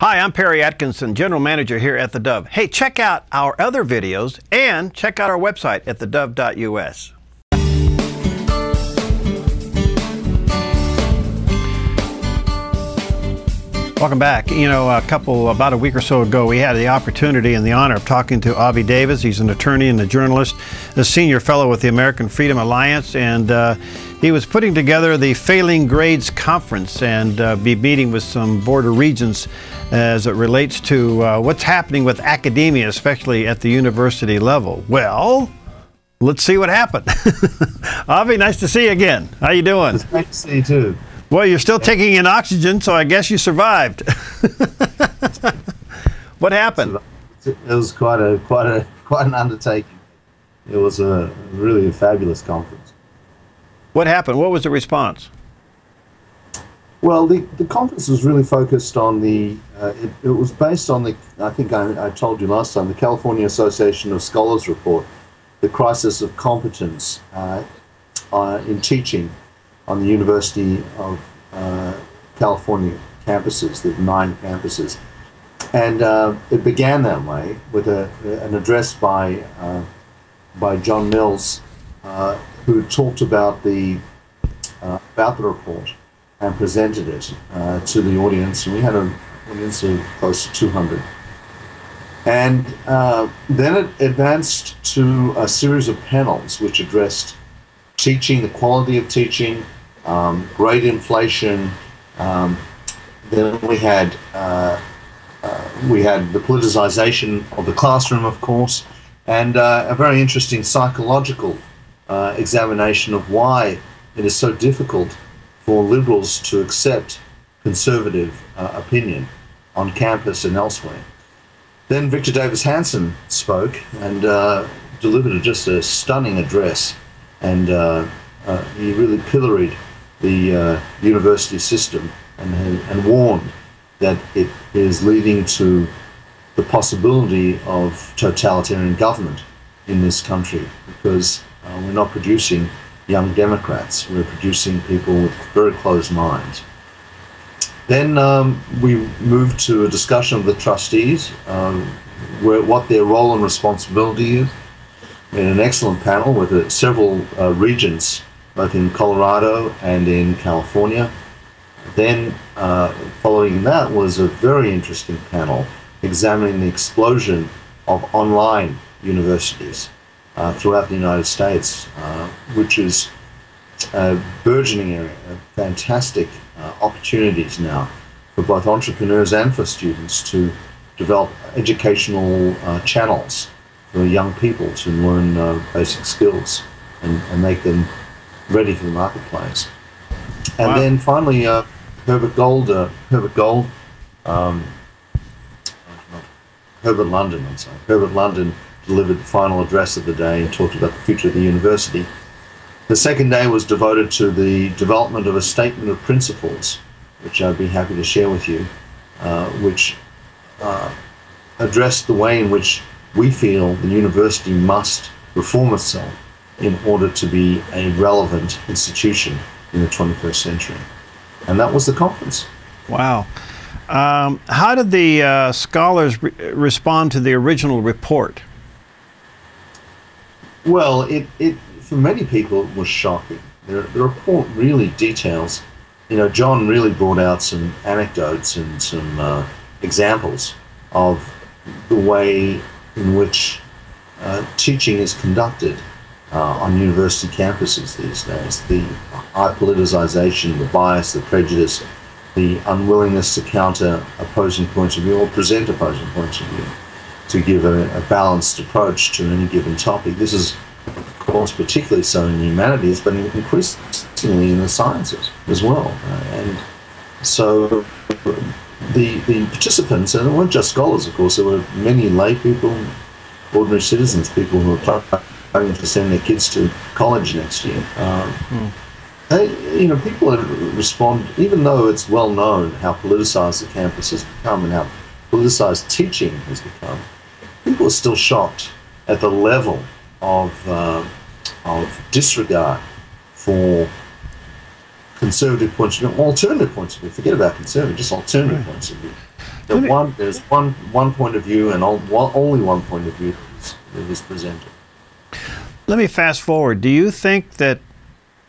Hi, I'm Perry Atkinson, General Manager here at theDove. Hey, check out our other videos and check out our website at thedove.us. Welcome back. You know, about a week or so ago, we had the opportunity and the honor of talking to Avi Davis. He's an attorney and a journalist, a senior fellow with the American Freedom Alliance, and he was putting together the Failing Grades Conference and be meeting with some border regions as it relates to what's happening with academia, especially at the university level. Well, let's see what happened. Avi, nice to see you again. How you doing? It's great to see you too. Well, you're still taking in oxygen, so I guess you survived. What happened? It was quite an undertaking. It was really a fabulous conference. What happened? What was the response? Well, the conference was really focused on it was based on I think I told you last time, the California Association of Scholars report, the crisis of competence in teaching on the University of California campuses, the 9 campuses. And it began that way with an address by John Mills, who talked about the report and presented it to the audience. And we had an audience of close to 200. And then it advanced to a series of panels which addressed teaching, the quality of teaching, grade inflation. Then we had the politicization of the classroom, of course, and a very interesting psychological examination of why it is so difficult for liberals to accept conservative opinion on campus and elsewhere. Then Victor Davis Hanson spoke and delivered just a stunning address, and he really pilloried the university system and warned that it is leading to the possibility of totalitarian government in this country, because we're not producing young Democrats, we're producing people with very closed minds. Then we moved to a discussion of the trustees, what their role and responsibility is. We had an excellent panel with several regents, both in Colorado and in California. Then, following that was a very interesting panel examining the explosion of online universities throughout the United States, which is a burgeoning area of fantastic opportunities now for both entrepreneurs and for students to develop educational channels for young people to learn basic skills and make them ready for the marketplace. And wow. Then finally, Herbert London delivered the final address of the day and talked about the future of the university. The second day was devoted to the development of a statement of principles, which I'd be happy to share with you, which addressed the way in which we feel the university must reform itself in order to be a relevant institution in the 21st century. And that was the conference. Wow. How did the scholars respond to the original report? Well, it for many people it was shocking. The report really details, John really brought out some anecdotes and some examples of the way in which teaching is conducted on university campuses these days. The high politicization, the bias, the prejudice, the unwillingness to counter opposing points of view or present opposing points of view, to give a balanced approach to any given topic. This is, of course, particularly so in the humanities, but increasingly in the sciences as well. And so the participants, and it weren't just scholars, of course, there were many lay people, ordinary citizens, people who were planning to send their kids to college next year. People respond, even though it's well known how politicized the campus has become and how politicized teaching has become, people are still shocked at the level of disregard for conservative points of view, alternative points of view. Forget about conservative, just alternative points of view. There's one point of view, and only one point of view that is presented. Let me fast forward. Do you think that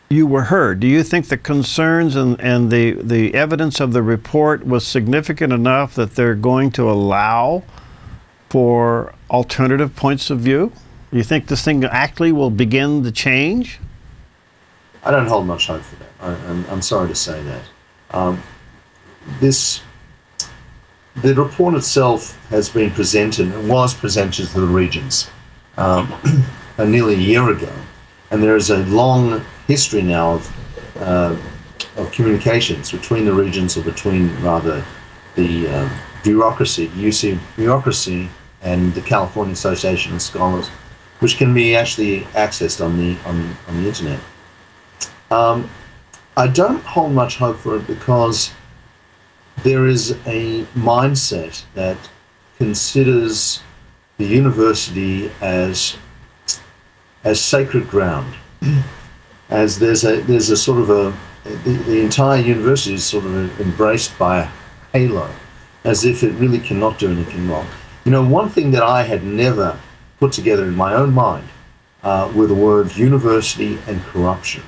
you were heard? Do you think the concerns and the evidence of the report was significant enough that they're going to allow for alternative points of view? Do you think this thing actually will begin to change? I don't hold much hope for that. I'm sorry to say that. The report itself has been presented and was presented to the regions nearly a year ago, and there is a long history now of communications between the regions, or between rather the bureaucracy, UC bureaucracy, and the California Association of Scholars, which can be actually accessed on the internet. I don't hold much hope for it because there is a mindset that considers the university as sacred ground, as there's a sort of the entire university is sort of embraced by a halo, as if it really cannot do anything wrong. You know, one thing that I had never put together in my own mind were the words university and corruption.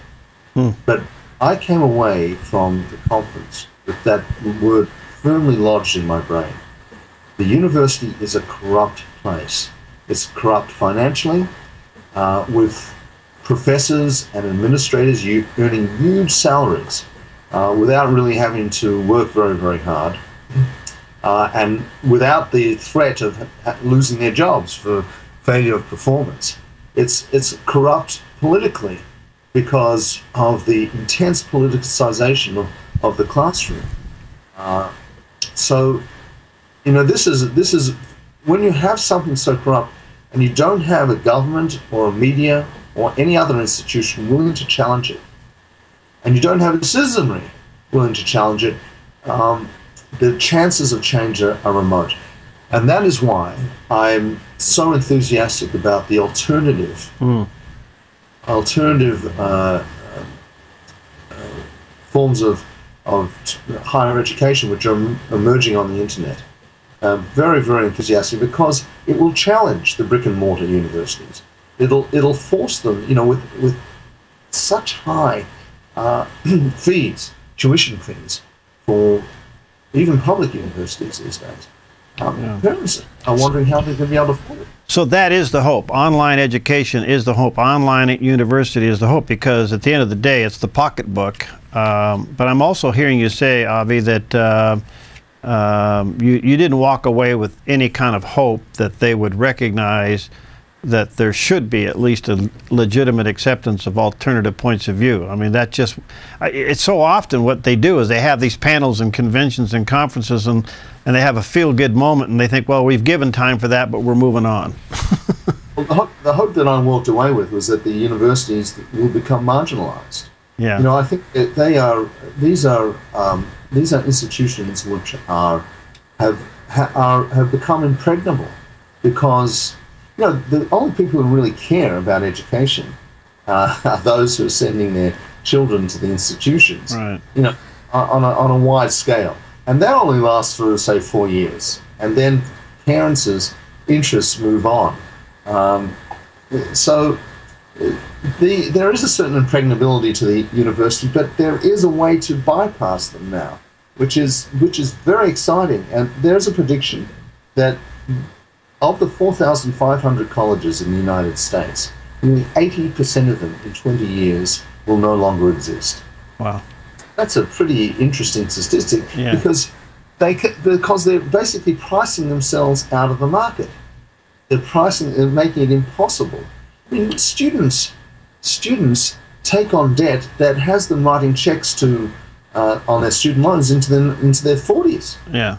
But I came away from the conference with that word firmly lodged in my brain. The university is a corrupt place. It's corrupt financially, with professors and administrators earning huge salaries without really having to work very, very hard, and without the threat of losing their jobs for failure of performance. It's corrupt politically because of the intense politicization of the classroom. So, you know, this is when you have something so corrupt and you don't have a government or a media or any other institution willing to challenge it, and you don't have a citizenry willing to challenge it, the chances of change are remote. And that is why I'm so enthusiastic about the alternative forms of higher education which are emerging on the internet. Very, very enthusiastic because it will challenge the brick and mortar universities. It'll force them, you know, with such high fees, tuition fees for even public universities these days. Parents are wondering how they're going to be able to afford it. So that is the hope. Online education is the hope. Online university is the hope, because at the end of the day, it's the pocketbook. But I'm also hearing you say, Avi, that you didn't walk away with any kind of hope that they would recognize that there should be at least a legitimate acceptance of alternative points of view. I mean, that just, it's so often what they do is they have these panels and conventions and conferences, and they have a feel-good moment, and they think, well, we've given time for that, but we're moving on. Well, the hope that I walked away with was that the universities will become marginalized. Yeah. You know, I think that these are institutions which have become impregnable because, you know, the only people who really care about education are those who are sending their children to the institutions, right, you know, on a wide scale. And that only lasts for, say, 4 years. And then parents' interests move on. So there is a certain impregnability to the university, but there is a way to bypass them now, which is very exciting. And there's a prediction that of the 4,500 colleges in the United States, nearly 80% of them in 20 years will no longer exist. Wow. That's a pretty interesting statistic, yeah, because they're basically pricing themselves out of the market. They're making it impossible. I mean, students take on debt that has them writing checks to on their student loans into their 40s. Yeah.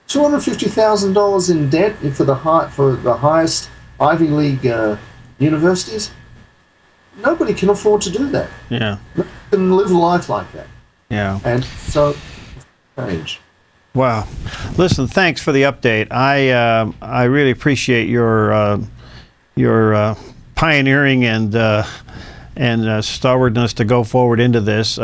$250,000 in debt for the highest Ivy League universities. Nobody can afford to do that. Yeah. Nobody can live a life like that. Yeah. And so, change. Wow. Listen, thanks for the update. I really appreciate your pioneering and stalwartness to go forward into this.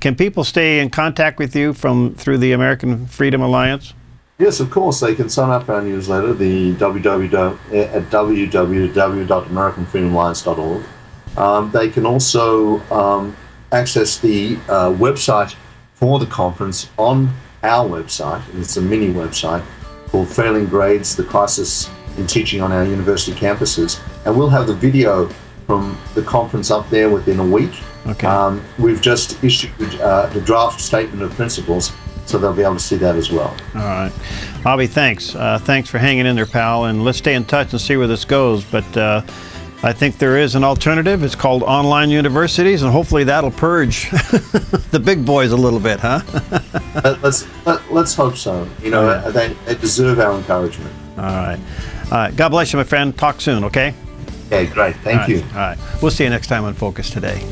Can people stay in contact with you through the American Freedom Alliance? Yes, of course. They can sign up for our newsletter, the www.americanfreedomalliance.org. They can also access the website for the conference on our website. It's a mini website called Failing Grades, the Crisis in Teaching on Our University Campuses. And we'll have the video from the conference up there within a week. Okay. We've just issued the draft statement of principles, so they'll be able to see that as well. All right. Avi, thanks. Thanks for hanging in there, pal, and let's stay in touch and see where this goes. But I think there is an alternative. It's called online universities, and hopefully that'll purge the big boys a little bit, huh? Let's hope so. You know, they deserve our encouragement. All right. God bless you, my friend. Talk soon, okay? Okay, great. Thank you. All right. We'll see you next time on Focus Today.